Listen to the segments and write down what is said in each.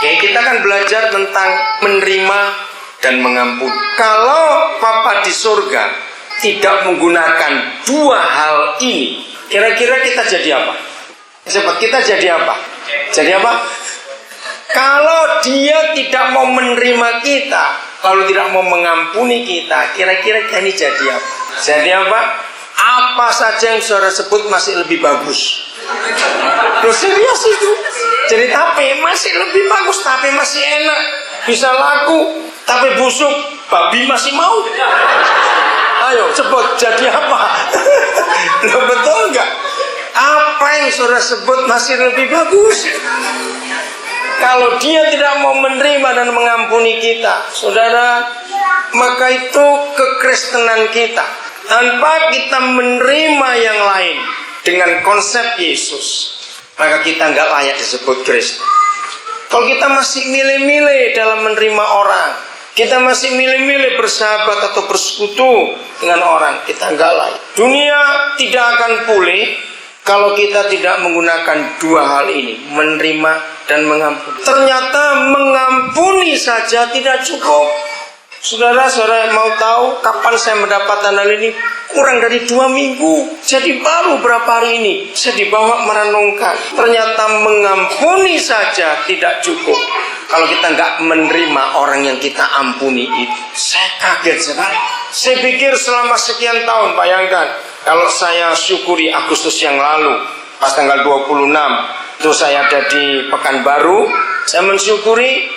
Oke, kita akan belajar tentang menerima dan mengampuni. Kalau Bapa di surga tidak menggunakan dua hal ini, kira-kira kita jadi apa? Sobat, kita jadi apa? Jadi apa? Kalau dia tidak mau menerima kita, lalu tidak mau mengampuni kita, kira-kira ini jadi apa? Jadi apa? Apa saja yang saudara sebut masih lebih bagus. Loh, serius itu. Jadi tape masih lebih bagus, tape masih enak, bisa laku. Tape busuk, babi masih mau. Ayo sebut, jadi apa? Loh, betul nggak? Apa yang saudara sebut masih lebih bagus? Kalau dia tidak mau menerima dan mengampuni kita, saudara, maka itu kekristenan kita. Tanpa kita menerima yang lain dengan konsep Yesus, maka kita nggak layak disebut Kristen. Kalau kita masih milih-milih dalam menerima orang, kita masih milih-milih bersahabat atau bersekutu dengan orang, kita nggak layak. Dunia tidak akan pulih kalau kita tidak menggunakan dua hal ini, menerima dan mengampuni. Ternyata mengampuni saja tidak cukup. Saudara-saudara mau tahu kapan saya mendapatkan hal ini? Kurang dari 2 minggu. Jadi baru berapa hari ini saya dibawa merenungkan. Ternyata mengampuni saja tidak cukup kalau kita nggak menerima orang yang kita ampuni itu. Saya kaget sekali. Saya pikir selama sekian tahun, bayangkan kalau saya syukuri Agustus yang lalu, pas tanggal 26 itu saya ada di Pekanbaru. Saya mensyukuri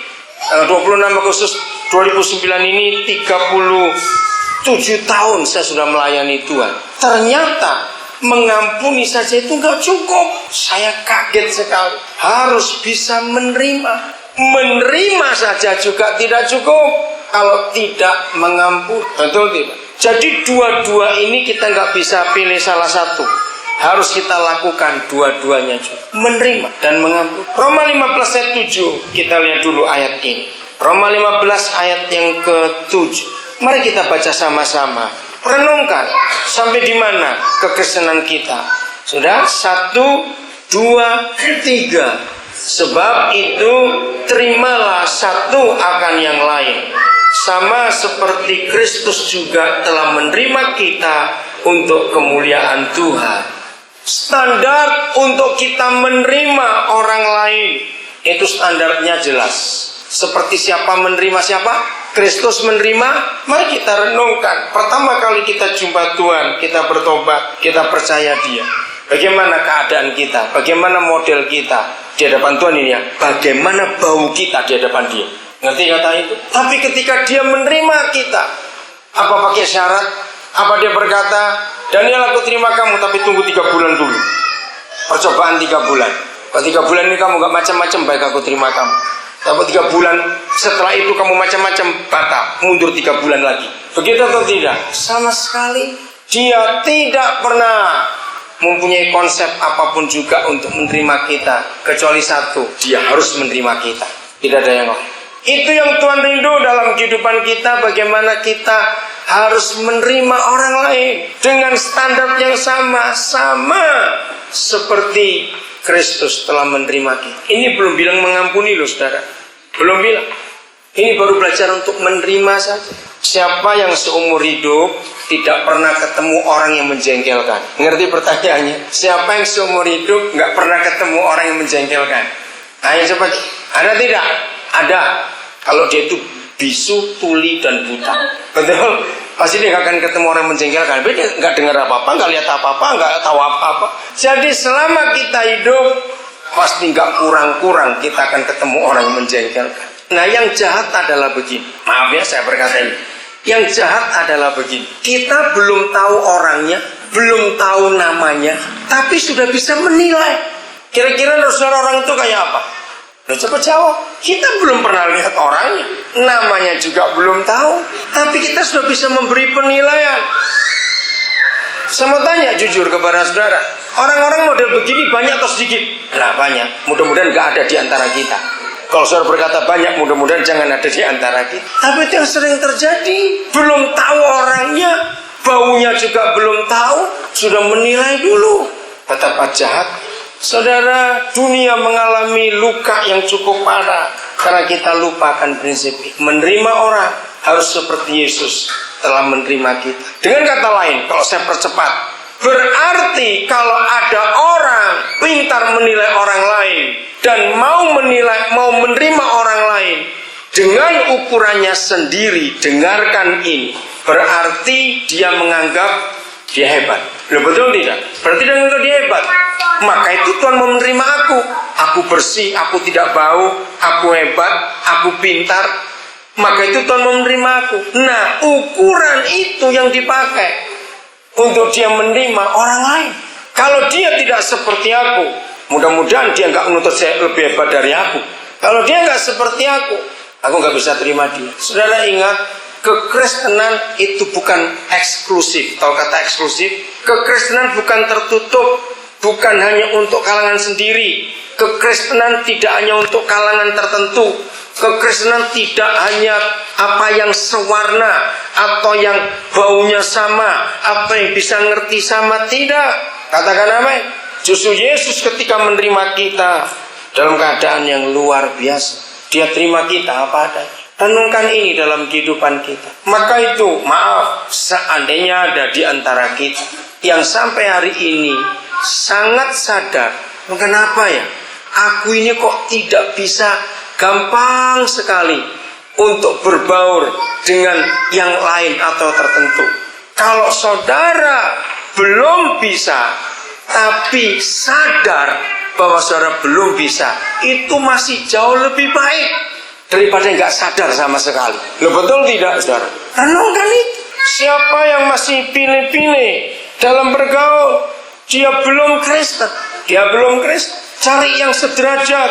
26 Agustus 2009 ini 37 tahun saya sudah melayani Tuhan. Ternyata mengampuni saja itu nggak cukup. Saya kaget sekali. Harus bisa menerima. Menerima saja juga tidak cukup kalau tidak mengampuni. Betul tidak? Jadi dua-dua ini kita nggak bisa pilih salah satu. Harus kita lakukan dua-duanya juga. Menerima dan mengampuni. Roma 15 ayat 7. Kita lihat dulu ayat ini. Roma 15 ayat yang ke-7. Mari kita baca sama-sama. Renungkan sampai di mana kekristenan kita. Sudah? 1, 2, 3. Sebab itu terimalah satu akan yang lain. Sama seperti Kristus juga telah menerima kita untuk kemuliaan Tuhan. Standar untuk kita menerima orang lain itu standarnya jelas. Seperti siapa menerima siapa? Kristus menerima. Mari kita renungkan. Pertama kali kita jumpa Tuhan, kita bertobat, kita percaya Dia. Bagaimana keadaan kita? Bagaimana model kita di hadapan Tuhan ini ya? Bagaimana bau kita di hadapan Dia? Ngerti kata itu? Tapi ketika Dia menerima kita, apa pakai syarat? Apa Dia berkata, Daniel aku terima kamu, tapi tunggu 3 bulan dulu. Percobaan 3 bulan. Kalau 3 bulan ini kamu gak macam-macam, baik aku terima kamu. Tapi 3 bulan setelah itu kamu macam-macam, batal, mundur 3 bulan lagi. Begitu atau tidak? Sama sekali Dia tidak pernah mempunyai konsep apapun juga untuk menerima kita, kecuali satu, Dia harus menerima kita. Tidak ada yang lain. Itu yang Tuhan rindu dalam kehidupan kita. Bagaimana kita harus menerima orang lain dengan standar yang sama seperti Kristus telah menerima kita. Ini belum bilang mengampuni loh saudara. Belum bilang. Ini baru belajar untuk menerima saja. Siapa yang seumur hidup tidak pernah ketemu orang yang menjengkelkan? Ngerti pertanyaannya? Siapa yang seumur hidup nggak pernah ketemu orang yang menjengkelkan? Ayo coba. Ada tidak? Ada. Kalau dia itu bisu, tuli, dan buta. Betul? Pasti dia gak akan ketemu orang menjengkelkan. Dia gak dengar apa-apa, gak lihat apa-apa, gak tahu apa-apa. Jadi selama kita hidup, pasti gak kurang-kurang kita akan ketemu orang yang menjengkelkan. Nah yang jahat adalah begini. Maaf ya saya berkata ini. Yang jahat adalah begini. Kita belum tahu orangnya, belum tahu namanya, tapi sudah bisa menilai. Kira-kira saudara orang itu kayak apa? Nah, coba jawab. Kita belum pernah lihat orangnya, namanya juga belum tahu, tapi kita sudah bisa memberi penilaian. Saya mau tanya jujur kepada saudara, orang-orang model begini banyak atau sedikit? Nah banyak. Mudah-mudahan gak ada di antara kita. Kalau saudara berkata banyak, mudah-mudahan jangan ada di antara kita. Tapi itu yang sering terjadi. Belum tahu orangnya, baunya juga belum tahu, sudah menilai dulu. Betapa jahat Saudara, dunia mengalami luka yang cukup parah karena kita lupakan prinsip ini. Menerima orang harus seperti Yesus telah menerima kita. Dengan kata lain, kalau saya percepat, berarti kalau ada orang pintar menilai orang lain dan mau menerima orang lain dengan ukurannya sendiri, dengarkan ini, berarti dia menganggap dia hebat. Betul tidak? Berarti dia menganggap dia hebat. Maka itu Tuhan mau menerima aku. Aku bersih, aku tidak bau, aku hebat, aku pintar. Maka itu Tuhan mau menerima aku. Nah, ukuran itu yang dipakai untuk dia menerima orang lain. Kalau dia tidak seperti aku, mudah-mudahan dia nggak menuntut saya lebih hebat dari aku. Kalau dia nggak seperti aku nggak bisa terima dia. Saudara ingat, kekristenan itu bukan eksklusif. Tahu kata eksklusif? Kekristenan bukan tertutup, bukan hanya untuk kalangan sendiri. Kekristenan tidak hanya untuk kalangan tertentu. Kekristenan tidak hanya apa yang sewarna atau yang baunya sama, apa yang bisa ngerti sama. Tidak. Katakan amin. Justru Yesus ketika menerima kita dalam keadaan yang luar biasa, dia terima kita apa adanya. Renungkan ini dalam kehidupan kita. Maka itu, maaf, seandainya ada di antara kita yang sampai hari ini sangat sadar, kenapa ya aku ini kok tidak bisa gampang sekali untuk berbaur dengan yang lain atau tertentu. Kalau saudara belum bisa tapi sadar bahwa saudara belum bisa, itu masih jauh lebih baik daripada nggak sadar sama sekali. Loh, betul tidak, saudara? Renungkan itu. Siapa yang masih pilih-pilih dalam bergaul, dia belum Kristen. Cari yang sederajat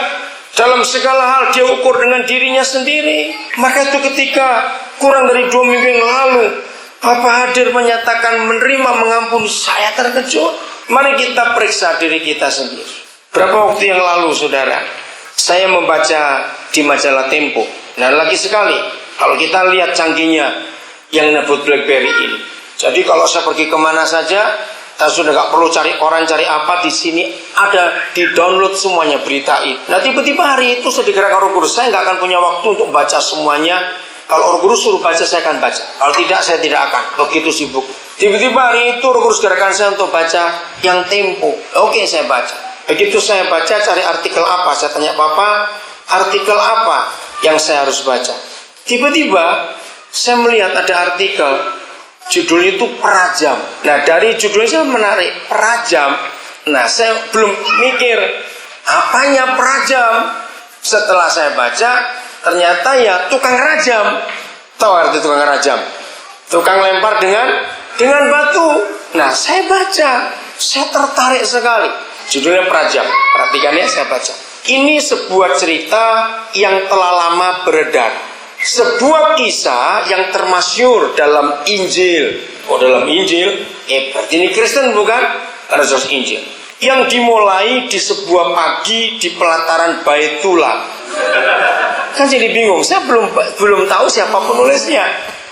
dalam segala hal, dia ukur dengan dirinya sendiri. Maka itu ketika kurang dari 2 minggu yang lalu Bapak hadir menyatakan menerima mengampuni, saya terkejut. Mari kita periksa diri kita sendiri. Berapa waktu yang lalu, saudara, saya membaca di majalah Tempo. Nah, lagi sekali, kalau kita lihat canggihnya yang nyebut BlackBerry ini. Jadi kalau saya pergi kemana saja, saya sudah gak perlu cari koran, cari apa, di sini ada, di download semuanya berita ini. Nah, tiba-tiba hari itu saya digerakkan Roh Kudus, saya gak akan punya waktu untuk baca semuanya. Kalau Roh Kudus suruh baca, saya akan baca. Kalau tidak, saya tidak akan. Begitu sibuk. Tiba-tiba hari itu Roh Kudus gerakkan saya untuk baca yang Tempo. Oke, saya baca. Begitu saya baca, cari artikel apa, saya tanya Bapak, artikel apa yang saya harus baca. Tiba-tiba saya melihat ada artikel, judul itu perajam. Nah, dari judulnya saya menarik, perajam. Nah, saya belum mikir apanya perajam. Setelah saya baca, ternyata ya tukang rajam. Tahu arti tukang rajam? Tukang lempar dengan batu. Nah, saya baca, saya tertarik sekali. Judulnya perajam. Perhatikan ya, saya baca. Ini sebuah cerita yang telah lama beredar. Sebuah kisah yang termasyhur dalam Injil. Oh, dalam Injil? Berarti ini Kristen bukan? Karena jelas Injil. Yang dimulai di sebuah pagi di pelataran Baitullah. Kan jadi bingung. Saya belum tahu siapa penulisnya.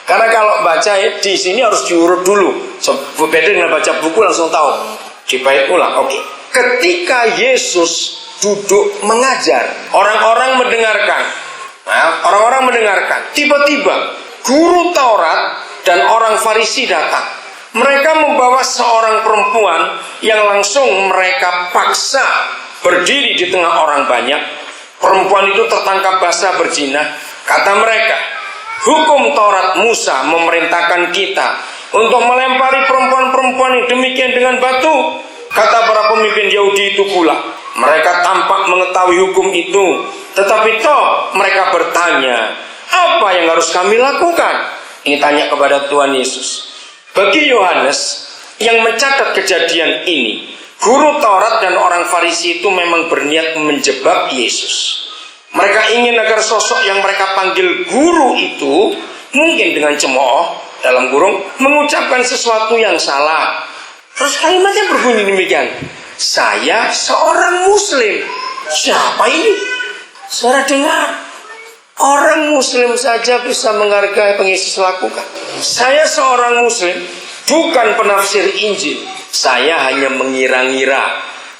Karena kalau baca di sini harus diurut dulu. Beda dengan baca buku langsung tahu. Di Baitullah, oke. Ketika Yesus duduk mengajar, orang-orang mendengarkan. Tiba-tiba guru Taurat dan orang Farisi datang. Mereka membawa seorang perempuan yang langsung mereka paksa berdiri di tengah orang banyak. Perempuan itu tertangkap basah berzina. Kata mereka, hukum Taurat Musa memerintahkan kita untuk melempari perempuan-perempuan yang demikian dengan batu. Kata para pemimpin Yahudi itu pula, mereka tampak mengetahui hukum itu, tetapi toh mereka bertanya, apa yang harus kami lakukan? Ini tanya kepada Tuhan Yesus. Bagi Yohanes yang mencatat kejadian ini, guru Taurat dan orang Farisi itu memang berniat menjebak Yesus. Mereka ingin agar sosok yang mereka panggil guru itu mungkin dengan cemooh, dalam kurung, mengucapkan sesuatu yang salah. Terus kalimatnya berbunyi demikian, saya seorang Muslim. Siapa ini? Saudara dengar, orang Muslim saja bisa menghargai apa yang Yesus lakukan. Saya seorang Muslim, bukan penafsir Injil. Saya hanya mengira-ngira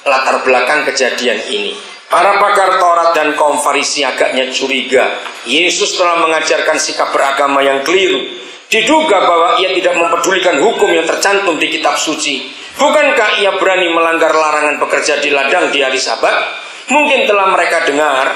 latar belakang kejadian ini. Para pakar Taurat dan kaum Farisi agaknya curiga Yesus telah mengajarkan sikap beragama yang keliru. Diduga bahwa ia tidak mempedulikan hukum yang tercantum di kitab suci. Bukankah ia berani melanggar larangan bekerja di ladang di hari Sabat? Mungkin telah mereka dengar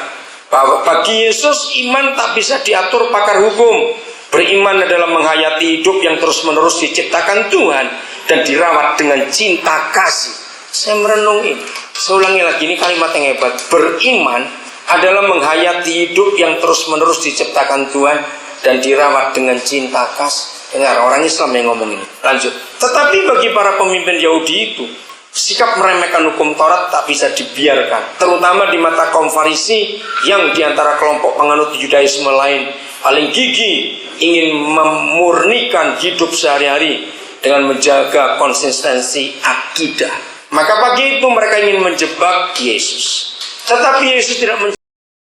bahwa bagi Yesus iman tak bisa diatur pakar hukum. Beriman adalah menghayati hidup yang terus-menerus diciptakan Tuhan dan dirawat dengan cinta kasih. Saya merenungi, saya ulangi lagi, ini kalimat yang hebat. Beriman adalah menghayati hidup yang terus-menerus diciptakan Tuhan dan dirawat dengan cinta kasih. Dengar, orang Islam yang ngomong ini. Lanjut. Tetapi bagi para pemimpin Yahudi itu, sikap meremehkan hukum Taurat tak bisa dibiarkan, terutama di mata kaum Farisi yang diantara kelompok penganut Yudaisme lain paling gigih ingin memurnikan hidup sehari-hari dengan menjaga konsistensi akidah. Maka pagi itu mereka ingin menjebak Yesus, tetapi Yesus tidak menjebak.